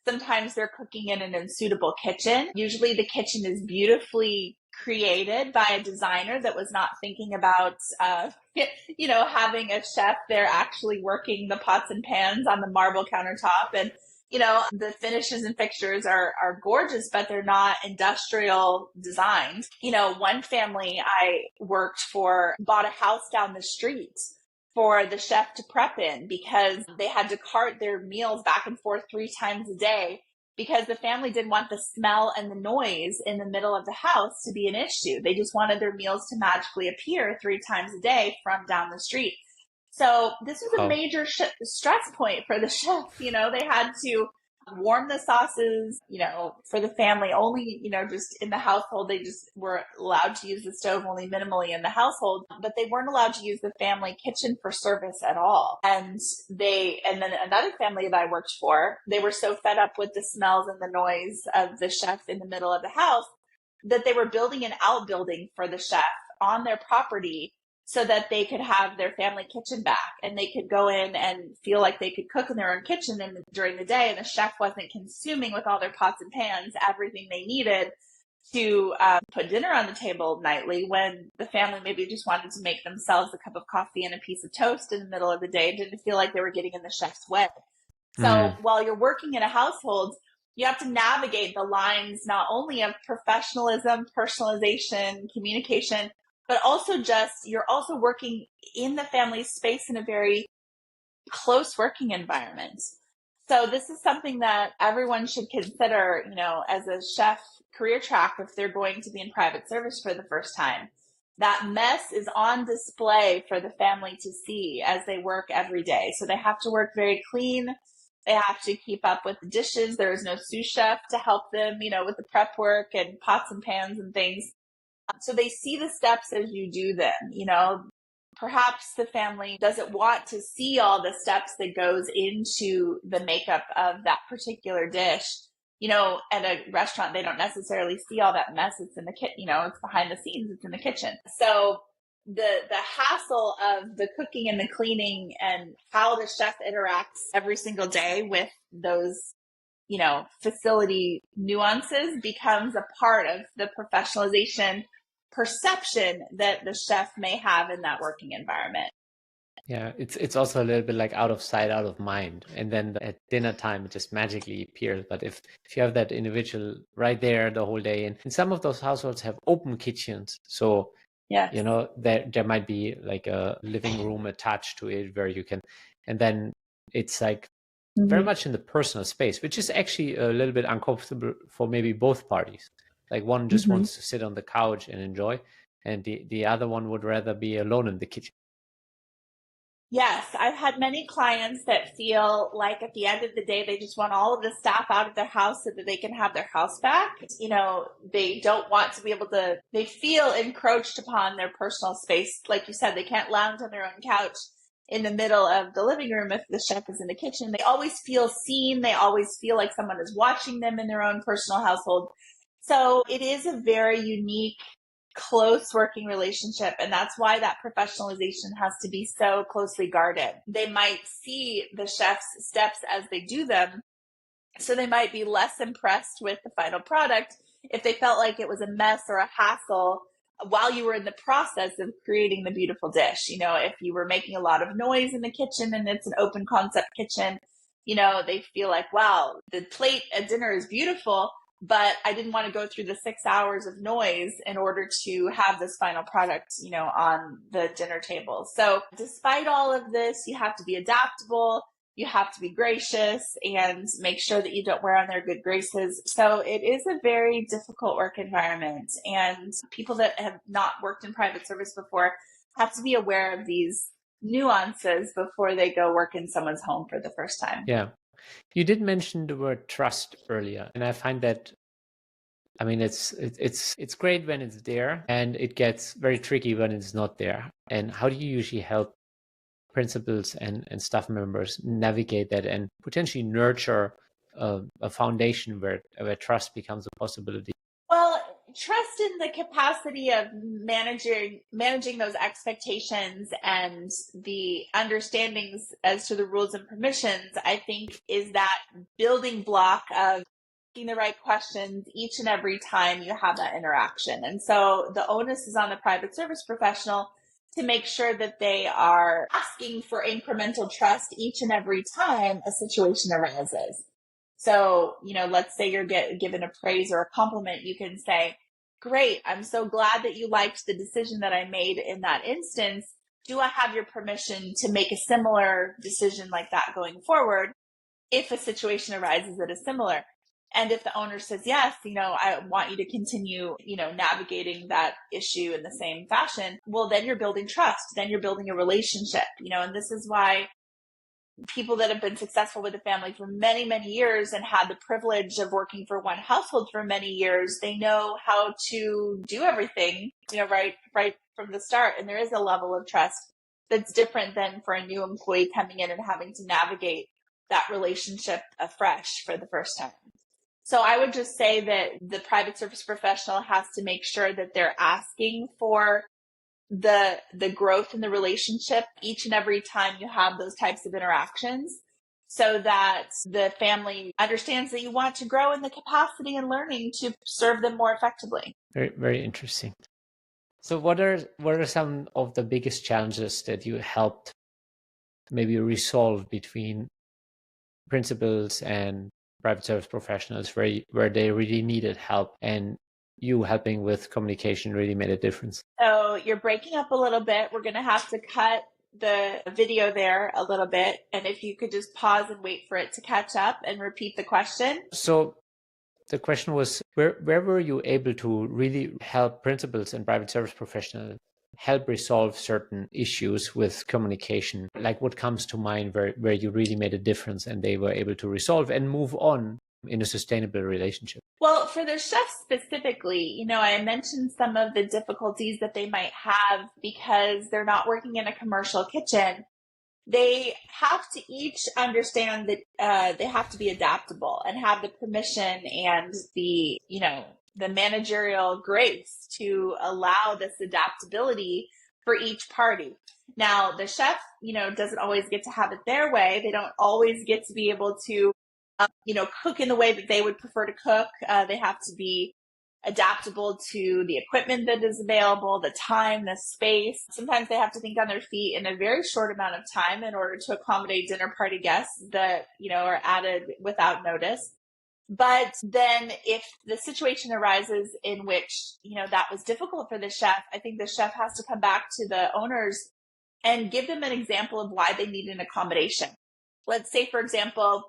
Speaker 2: Sometimes they're cooking in an unsuitable kitchen. Usually the kitchen is beautifully created by a designer that was not thinking about, having a chef there actually working the pots and pans on the marble countertop. And the finishes and fixtures are gorgeous, but they're not industrial designed. One family I worked for bought a house down the street for the chef to prep in because they had to cart their meals back and forth 3 times a day because the family didn't want the smell and the noise in the middle of the house to be an issue. They just wanted their meals to magically appear 3 times a day from down the street. So this was a major stress point for the chef. They had to warm the sauces, for the family only, just in the household. They just were allowed to use the stove only minimally in the household, but they weren't allowed to use the family kitchen for service at all. And then another family that I worked for, they were so fed up with the smells and the noise of the chef in the middle of the house that they were building an outbuilding for the chef on their property so that they could have their family kitchen back and they could go in and feel like they could cook in their own kitchen during the day, and the chef wasn't consuming with all their pots and pans everything they needed to put dinner on the table nightly, when the family maybe just wanted to make themselves a cup of coffee and a piece of toast in the middle of the day and didn't feel like they were getting in the chef's way. So while you're working in a household, you have to navigate the lines not only of professionalism, personalization, communication, but also you're also working in the family space in a very close working environment. So this is something that everyone should consider, as a chef career track if they're going to be in private service for the first time. That mess is on display for the family to see as they work every day. So they have to work very clean. They have to keep up with the dishes. There is no sous chef to help them, with the prep work and pots and pans and things. So they see the steps as you do them, Perhaps the family doesn't want to see all the steps that goes into the makeup of that particular dish. At a restaurant, they don't necessarily see all that mess. It's in the kitchen, it's behind the scenes, it's in the kitchen. So the hassle of the cooking and the cleaning and how the chef interacts every single day with those, facility nuances becomes a part of the professionalization perception that the chef may have in that working environment.
Speaker 1: Yeah, it's also a little bit like out of sight, out of mind. And then at dinner time, it just magically appears. But if you have that individual right there the whole day, and some of those households have open kitchens, so
Speaker 2: Yes.
Speaker 1: there might be like a living room attached to it where you can, and then it's like very much in the personal space, which is actually a little bit uncomfortable for maybe both parties. Like one just wants to sit on the couch and enjoy, and the other one would rather be alone in the kitchen.
Speaker 2: Yes, I've had many clients that feel like at the end of the day, they just want all of the staff out of their house so that they can have their house back. They don't want to be able to, they feel encroached upon their personal space. Like you said, they can't lounge on their own couch in the middle of the living room if the chef is in the kitchen. They always feel seen. They always feel like someone is watching them in their own personal household. So it is a very unique, close working relationship. And that's why that professionalization has to be so closely guarded. They might see the chef's steps as they do them. So they might be less impressed with the final product if they felt like it was a mess or a hassle while you were in the process of creating the beautiful dish. If you were making a lot of noise in the kitchen and it's an open concept kitchen, they feel like, wow, the plate at dinner is beautiful, but I didn't want to go through the 6 hours of noise in order to have this final product, on the dinner table. So despite all of this, you have to be adaptable. You have to be gracious and make sure that you don't wear on their good graces. So it is a very difficult work environment. And people that have not worked in private service before have to be aware of these nuances before they go work in someone's home for the first time.
Speaker 1: Yeah. You did mention the word trust earlier, and I find that, I mean, it's great when it's there, and it gets very tricky when it's not there. And how do you usually help principals and staff members navigate that and potentially nurture a foundation where trust becomes a possibility?
Speaker 2: Well, trust in the capacity of managing those expectations and the understandings as to the rules and permissions, I think, is that building block of asking the right questions each and every time you have that interaction. And so the onus is on the private service professional to make sure that they are asking for incremental trust each and every time a situation arises. So, let's say you're given a praise or a compliment, you can say, great, I'm so glad that you liked the decision that I made in that instance. Do I have your permission to make a similar decision like that going forward if a situation arises that is similar? And if the owner says, yes, I want you to continue, navigating that issue in the same fashion, well, then you're building trust. Then you're building a relationship, and this is why people that have been successful with a family for many, many years and had the privilege of working for one household for many years, they know how to do everything, right from the start. And there is a level of trust that's different than for a new employee coming in and having to navigate that relationship afresh for the first time. So I would just say that the private service professional has to make sure that they're asking for the growth in the relationship each and every time you have those types of interactions, so that the family understands that you want to grow in the capacity and learning to serve them more effectively.
Speaker 1: Very, very interesting. So what are some of the biggest challenges that you helped maybe resolve between principals and private service professionals where they really needed help and you helping with communication really made a difference?
Speaker 2: So you're breaking up a little bit. We're going to have to cut the video there a little bit. And if you could just pause and wait for it to catch up and repeat the question.
Speaker 1: So the question was, where were you able to really help principals and private service professionals help resolve certain issues with communication? Like what comes to mind where you really made a difference and they were able to resolve and move on in a sustainable relationship?
Speaker 2: Well, for the chefs specifically, I mentioned some of the difficulties that they might have because they're not working in a commercial kitchen. They have to each understand that they have to be adaptable and have the permission and the managerial grace to allow this adaptability for each party. Now, the chef, doesn't always get to have it their way. They don't always get to be able to, cook in the way that they would prefer to cook. They have to be adaptable to the equipment that is available, the time, the space. Sometimes they have to think on their feet in a very short amount of time in order to accommodate dinner party guests that, are added without notice. But then if the situation arises in which, that was difficult for the chef, I think the chef has to come back to the owners and give them an example of why they need an accommodation. Let's say, for example,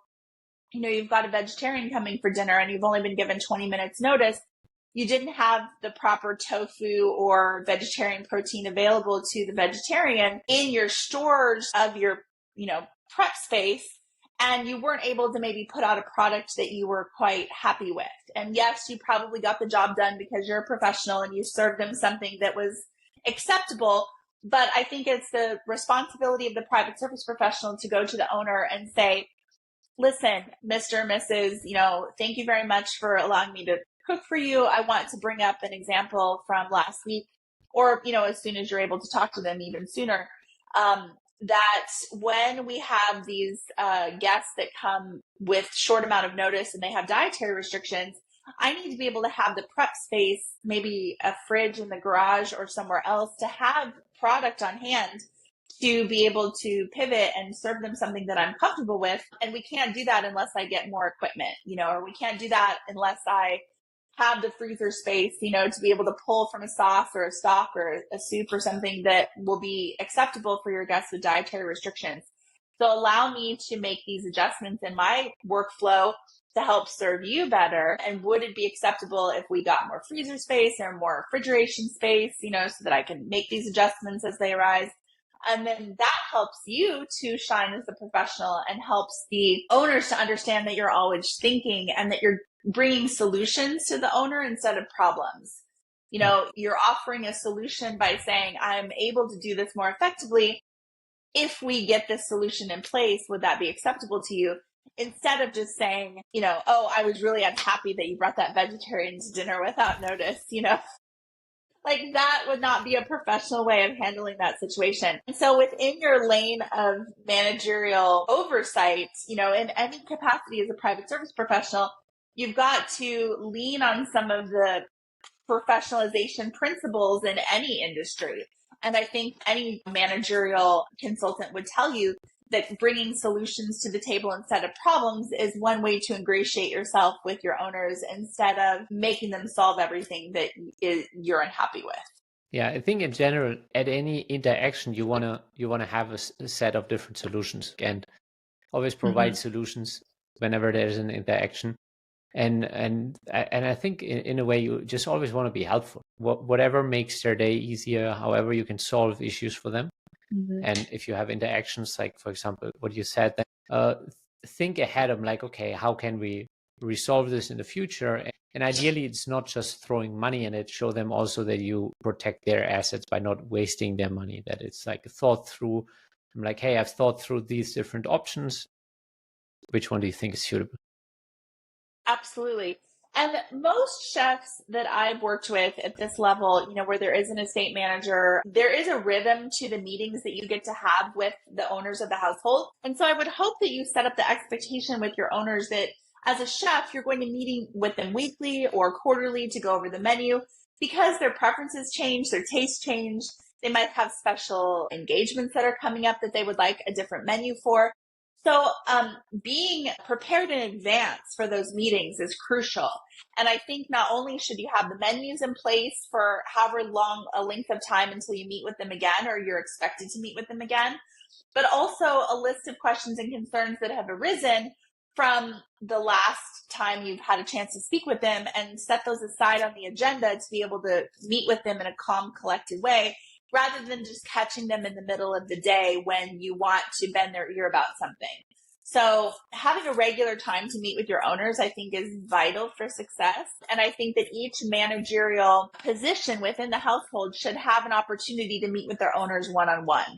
Speaker 2: you've got a vegetarian coming for dinner and you've only been given 20 minutes notice. You didn't have the proper tofu or vegetarian protein available to the vegetarian in your stores of your, prep space. And you weren't able to maybe put out a product that you were quite happy with. And yes, you probably got the job done because you're a professional and you served them something that was acceptable. But I think it's the responsibility of the private service professional to go to the owner and say, listen, Mr. Mrs., thank you very much for allowing me to cook for you. I want to bring up an example from last week, or, as soon as you're able to talk to them, even sooner, that when we have these guests that come with short amount of notice and they have dietary restrictions, I need to be able to have the prep space, maybe a fridge in the garage or somewhere else, to have product on hand to be able to pivot and serve them something that I'm comfortable with. And we can't do that unless I get more equipment, or we can't do that unless I have the freezer space, to be able to pull from a sauce or a stock or a soup or something that will be acceptable for your guests with dietary restrictions. So allow me to make these adjustments in my workflow to help serve you better. And would it be acceptable if we got more freezer space or more refrigeration space, so that I can make these adjustments as they arise? And then that helps you to shine as a professional and helps the owners to understand that you're always thinking and that you're bringing solutions to the owner instead of problems. You're offering a solution by saying, I'm able to do this more effectively. If we get this solution in place, would that be acceptable to you? Instead of just saying, oh, I was really unhappy that you brought that vegetarian to dinner without notice, like that would not be a professional way of handling that situation. And so within your lane of managerial oversight, in any capacity as a private service professional, you've got to lean on some of the professionalization principles in any industry. And I think any managerial consultant would tell you that bringing solutions to the table instead of problems is one way to ingratiate yourself with your owners instead of making them solve everything that you're unhappy with.
Speaker 1: Yeah, I think in general, at any interaction, you wanna have a set of different solutions and always provide solutions whenever there's an interaction. And I think in a way you just always want to be helpful. Whatever makes their day easier, however you can solve issues for them. And if you have interactions, like for example, what you said, then think ahead of like, okay, how can we resolve this in the future? And ideally, it's not just throwing money in it. Show them also that you protect their assets by not wasting their money. That it's like thought through. I'm like, hey, I've thought through these different options. Which one do you think is suitable?
Speaker 2: Absolutely. And most chefs that I've worked with at this level, where there is an estate manager, there is a rhythm to the meetings that you get to have with the owners of the household. And so I would hope that you set up the expectation with your owners that as a chef, you're going to meeting with them weekly or quarterly to go over the menu because their preferences change, their tastes change. They might have special engagements that are coming up that they would like a different menu for. So being prepared in advance for those meetings is crucial. And I think not only should you have the menus in place for however long a length of time until you meet with them again or you're expected to meet with them again, but also a list of questions and concerns that have arisen from the last time you've had a chance to speak with them and set those aside on the agenda to be able to meet with them in a calm, collected way, rather than just catching them in the middle of the day when you want to bend their ear about something. So having a regular time to meet with your owners, I think, is vital for success. And I think that each managerial position within the household should have an opportunity to meet with their owners one-on-one.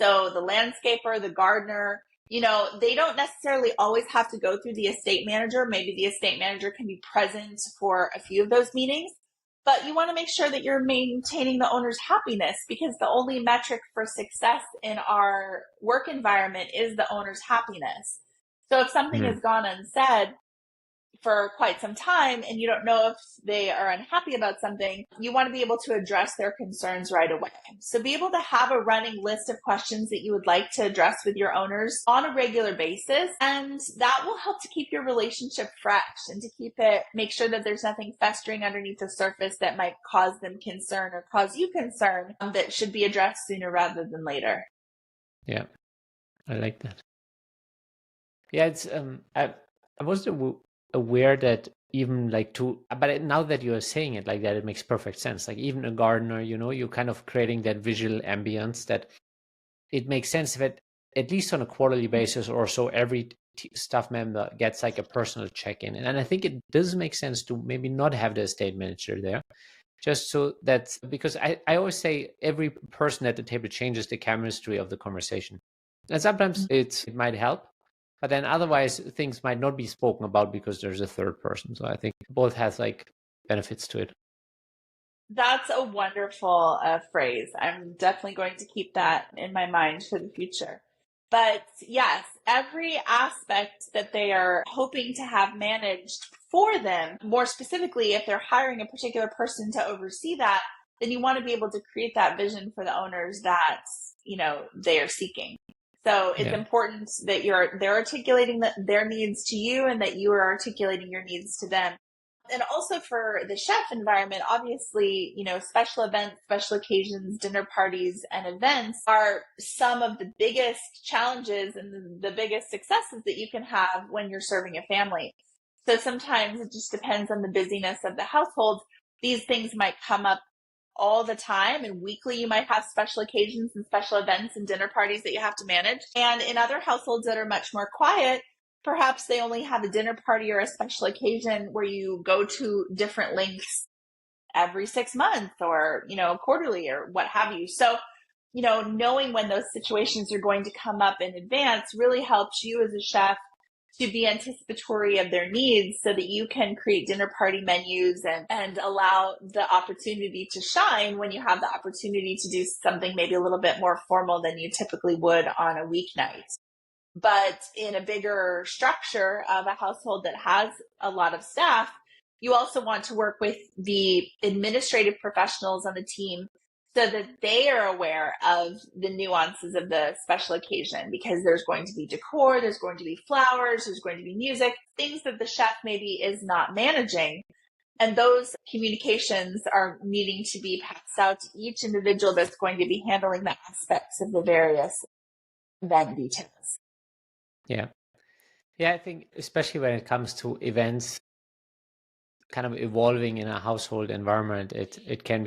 Speaker 2: So the landscaper, the gardener, they don't necessarily always have to go through the estate manager. Maybe the estate manager can be present for a few of those meetings. But you want to make sure that you're maintaining the owner's happiness, because the only metric for success in our work environment is the owner's happiness. So if something has gone unsaid for quite some time and you don't know if they are unhappy about something, you want to be able to address their concerns right away. So be able to have a running list of questions that you would like to address with your owners on a regular basis. And that will help to keep your relationship fresh and to make sure that there's nothing festering underneath the surface that might cause them concern or cause you concern, that should be addressed sooner rather than later.
Speaker 1: Yeah, I like that. Yeah, it's I wasn't aware that even but now that you are saying it like that, it makes perfect sense. Like even a gardener, you're kind of creating that visual ambience that it makes sense that at least on a quarterly basis or so, every staff member gets like a personal check-in. And I think it does make sense to maybe not have the estate manager there, just so that, because I always say every person at the table changes the chemistry of the conversation. And sometimes it might help, but then otherwise things might not be spoken about because there's a third person. So I think both has like benefits to it.
Speaker 2: That's a wonderful phrase. I'm definitely going to keep that in my mind for the future. But yes, every aspect that they are hoping to have managed for them, more specifically, if they're hiring a particular person to oversee that, then you want to be able to create that vision for the owners that, they are seeking. So it's important that they're articulating their needs to you and that you are articulating your needs to them. And also for the chef environment, obviously, special events, special occasions, dinner parties, and events are some of the biggest challenges and the biggest successes that you can have when you're serving a family. So sometimes it just depends on the busyness of the household. These things might come up all the time, and weekly you might have special occasions and special events and dinner parties that you have to manage. And in other households that are much more quiet, perhaps they only have a dinner party or a special occasion where you go to different lengths every 6 months or, quarterly or what have you. So, knowing when those situations are going to come up in advance really helps you as a chef to be anticipatory of their needs so that you can create dinner party menus and allow the opportunity to shine when you have the opportunity to do something maybe a little bit more formal than you typically would on a weeknight. But in a bigger structure of a household that has a lot of staff, you also want to work with the administrative professionals on the team so that they are aware of the nuances of the special occasion, because there's going to be decor, there's going to be flowers, there's going to be music, things that the chef maybe is not managing. And those communications are needing to be passed out to each individual that's going to be handling the aspects of the various event details.
Speaker 1: Yeah. Yeah, I think especially when it comes to events kind of evolving in a household environment, it can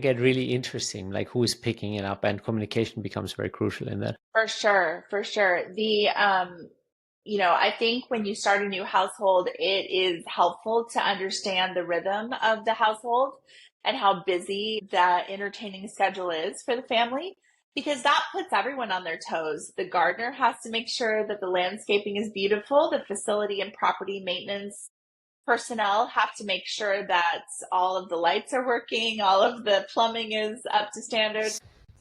Speaker 1: get really interesting, like who's picking it up, and communication becomes very crucial in that.
Speaker 2: For sure. The I think when you start a new household, it is helpful to understand the rhythm of the household and how busy that entertaining schedule is for the family, because that puts everyone on their toes. The gardener has to make sure that the landscaping is beautiful. The facility and property maintenance personnel have to make sure that all of the lights are working, all of the plumbing is up to standard,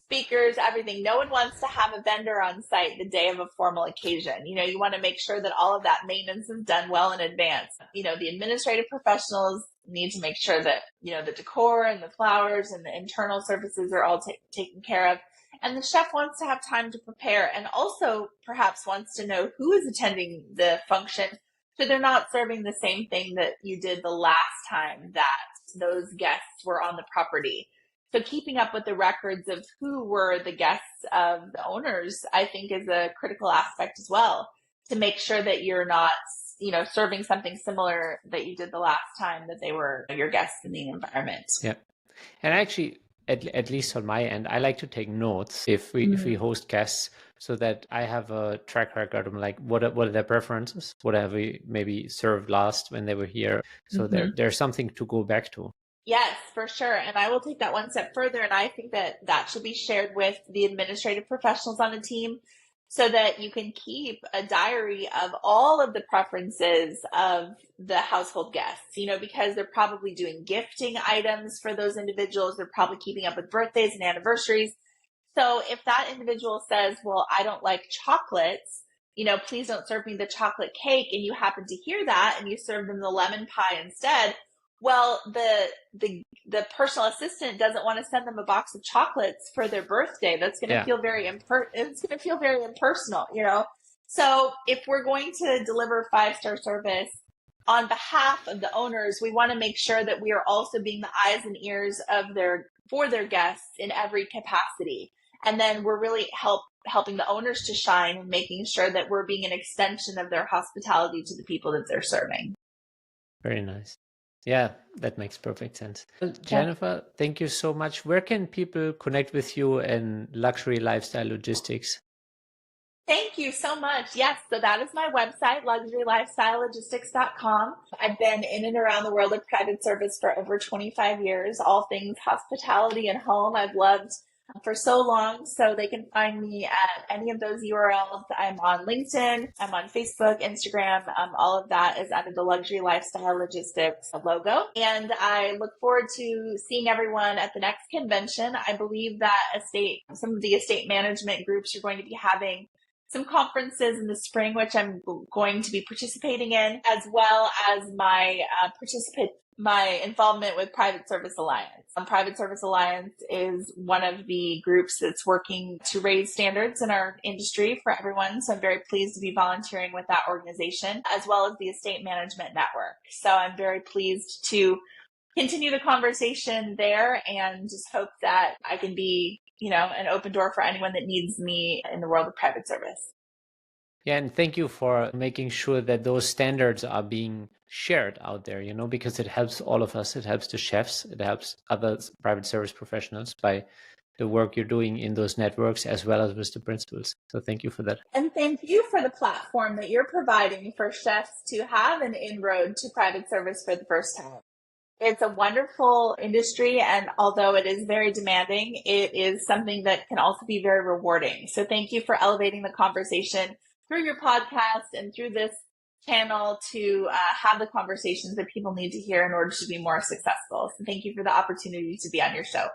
Speaker 2: speakers, everything. No one wants to have a vendor on site the day of a formal occasion. You want to make sure that all of that maintenance is done well in advance. The administrative professionals need to make sure that, the decor and the flowers and the internal services are all taken care of. And the chef wants to have time to prepare, and also perhaps wants to know who is attending the function, so they're not serving the same thing that you did the last time that those guests were on the property. So keeping up with the records of who were the guests of the owners, I think, is a critical aspect as well, to make sure that you're not, serving something similar that you did the last time that they were your guests in the environment.
Speaker 1: Yeah. And actually, at least on my end, I like to take notes if we host guests, so that I have a track record of like what are their preferences, what have we maybe served last when they were here. So there's something to go back to.
Speaker 2: Yes, for sure. And I will take that one step further. And I think that should be shared with the administrative professionals on the team, so that you can keep a diary of all of the preferences of the household guests, because they're probably doing gifting items for those individuals. They're probably keeping up with birthdays and anniversaries. So if that individual says, well, I don't like chocolates, please don't serve me the chocolate cake, and you happen to hear that and you serve them the lemon pie instead, well, the personal assistant doesn't want to send them a box of chocolates for their birthday. That's going to feel it's going to feel very impersonal, So if we're going to deliver 5-star service on behalf of the owners, we want to make sure that we are also being the eyes and ears for their guests in every capacity. And then we're really helping the owners to shine and making sure that we're being an extension of their hospitality to the people that they're serving.
Speaker 1: Very nice. Yeah, that makes perfect sense. Well, Jennifer, thank you so much. Where can people connect with you in luxury lifestyle logistics?
Speaker 2: Thank you so much. Yes, so that is my website, luxurylifestylelogistics.com. I've been in and around the world of private service for over 25 years, all things hospitality and home. I've loved for so long, so they can find me at any of those URLs. I'm on LinkedIn, I'm on Facebook, Instagram, all of that is under the Luxury Lifestyle Logistics logo. And I look forward to seeing everyone at the next convention. I believe that some of the estate management groups are going to be having some conferences in the spring, which I'm going to be participating in, as well as my involvement with Private Service Alliance. Private Service Alliance is one of the groups that's working to raise standards in our industry for everyone. So I'm very pleased to be volunteering with that organization, as well as the Estate Management Network. So I'm very pleased to continue the conversation there and just hope that I can be, an open door for anyone that needs me in the world of private service.
Speaker 1: Yeah, and thank you for making sure that those standards are being shared out there, because it helps all of us. It helps the chefs, it helps other private service professionals by the work you're doing in those networks, as well as with the principals. So thank you for that.
Speaker 2: And thank you for the platform that you're providing for chefs to have an inroad to private service for the first time. It's a wonderful industry, and although it is very demanding, it is something that can also be very rewarding. So thank you for elevating the conversation through your podcast and through this channel to have the conversations that people need to hear in order to be more successful. So thank you for the opportunity to be on your show.